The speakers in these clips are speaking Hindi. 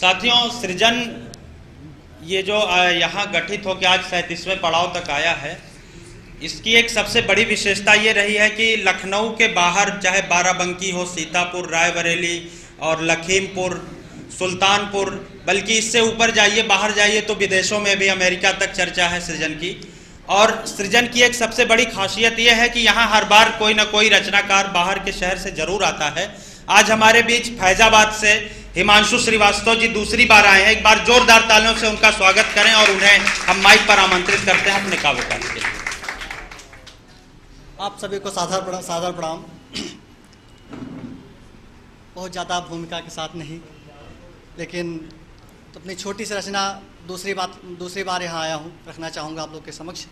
साथियों, सृजन ये जो यहाँ गठित होकर आज 37वें पड़ाव तक आया है, इसकी एक सबसे बड़ी विशेषता ये रही है कि लखनऊ के बाहर चाहे बाराबंकी हो, सीतापुर, रायबरेली और लखीमपुर, सुल्तानपुर, बल्कि इससे ऊपर जाइए, बाहर जाइए तो विदेशों में भी, अमेरिका तक चर्चा है सृजन की। और सृजन की एक सबसे बड़ी खासियत यह है कि यहाँ हर बार कोई ना कोई रचनाकार बाहर के शहर से जरूर आता है। आज हमारे बीच फैजाबाद से हिमांशु श्रीवास्तव जी दूसरी बार आए हैं। एक बार जोरदार तालियों से उनका स्वागत करें और उन्हें हम माइक पर आमंत्रित करते हैं अपने काव्य पाठ के लिए। आप सभी को सादर प्रणाम। बहुत ज़्यादा भूमिका के साथ नहीं, लेकिन अपनी छोटी सी रचना दूसरी बार यहाँ आया हूँ, रखना चाहूँगा आप लोग के समक्ष।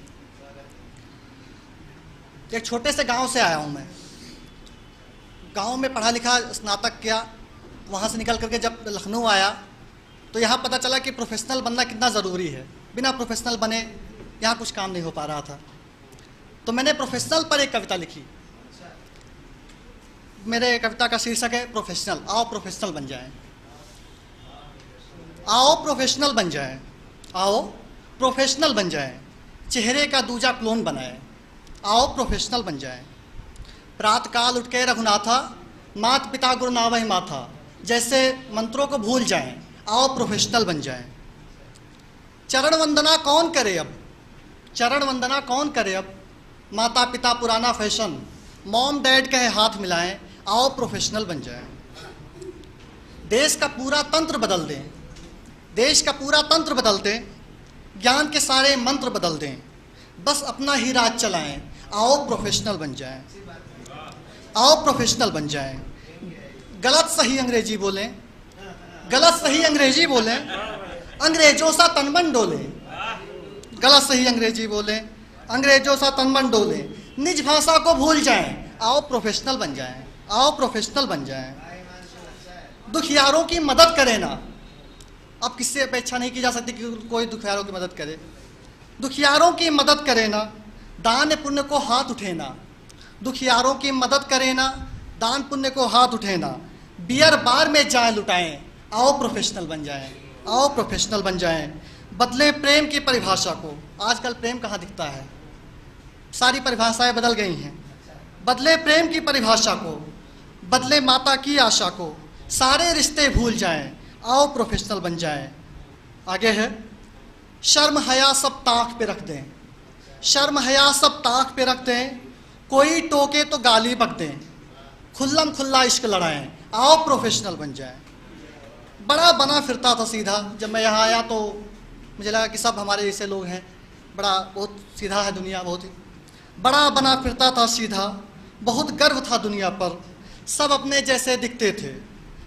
एक छोटे से गांव से आया हूँ मैं। गांव में पढ़ा लिखा, स्नातक किया, वहाँ से निकल करके जब लखनऊ आया तो यहाँ पता चला कि प्रोफेशनल बनना कितना ज़रूरी है। बिना प्रोफेशनल बने यहाँ कुछ काम नहीं हो पा रहा था। तो मैंने प्रोफेशनल पर एक कविता लिखी। मेरे कविता का शीर्षक है प्रोफेशनल। आओ प्रोफेशनल बन जाएं, आओ प्रोफेशनल बन जाएं, आओ प्रोफेशनल बन जाएं, चेहरे का दूजा क्लोन बनाएं, आओ प्रोफेशनल बन जाएं। प्रातःकाल उठ के रघुनाथा, मात पिता गुरु नावहि माथा, जैसे मंत्रों को भूल जाएं, आओ प्रोफेशनल बन जाएं। चरण वंदना कौन करे अब, चरण वंदना कौन करे अब, माता पिता पुराना फैशन, मॉम डैड कहे हाथ मिलाएं, आओ प्रोफेशनल बन जाएं। देश का पूरा तंत्र बदल दें, देश का पूरा तंत्र बदल दें, ज्ञान के सारे मंत्र बदल दें, बस अपना ही राज चलाएं, आओ प्रोफेशनल बन जाएं, आओ प्रोफेशनल बन जाएं। गलत सही अंग्रेजी बोलें, गलत सही अंग्रेजी बोलें, अंग्रेजों सा तनमन डोलें, गलत सही अंग्रेजी बोलें, अंग्रेजों सा तनमन डोलें, निज भाषा को भूल जाएं, आओ प्रोफेशनल बन जाएं, आओ प्रोफेशनल बन जाएं। दुखियारों की मदद करें ना, अब किससे अपेक्षा नहीं की जा सकती कि कोई दुखियारों की मदद करे। दुखियारों की मदद करे ना, दान पुण्य को हाथ उठे ना, दुखियारों की मदद करे ना, दान पुण्य को हाथ उठे ना, बियर बार में जाए लुटाएं, आओ प्रोफेशनल बन जाएं, आओ प्रोफेशनल बन जाएं। बदले प्रेम की परिभाषा को, आजकल प्रेम कहाँ दिखता है, सारी परिभाषाएं बदल गई हैं। बदले प्रेम की परिभाषा को, बदले माता की आशा को, सारे रिश्ते भूल जाएं, आओ प्रोफेशनल बन जाएं। आगे है, शर्म हया सब ताक पे रख दें, शर्म हया सब ताक पे रख दें, कोई टोके तो गाली बक दें, खुल्लम खुल्ला इश्क लड़ाएं, आओ प्रोफेशनल बन जाएं। बड़ा बना फिरता था सीधा, जब मैं यहाँ आया तो मुझे लगा कि सब हमारे जैसे लोग हैं, बहुत सीधा है दुनिया, बहुत ही बड़ा बना फिरता था सीधा, बहुत गर्व था दुनिया पर, सब अपने जैसे दिखते थे,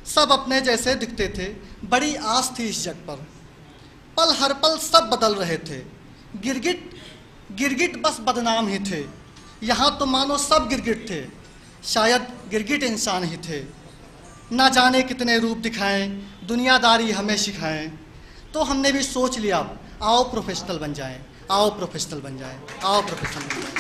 सब अपने जैसे दिखते थे, बड़ी आस थी इस जग पर, पल हर पल सब बदल रहे थे, गिरगिट गिरगिट बस बदनाम ही थे, यहाँ तो मानो सब गिरगिट थे, शायद गिरगिट इंसान ही थे। ना जाने कितने रूप दिखाएं, दुनियादारी हमें सिखाएं, तो हमने भी सोच लिया आओ प्रोफेशनल बन जाएं, आओ प्रोफेशनल बन जाएं, आओ प्रोफेशनल बन जाएं।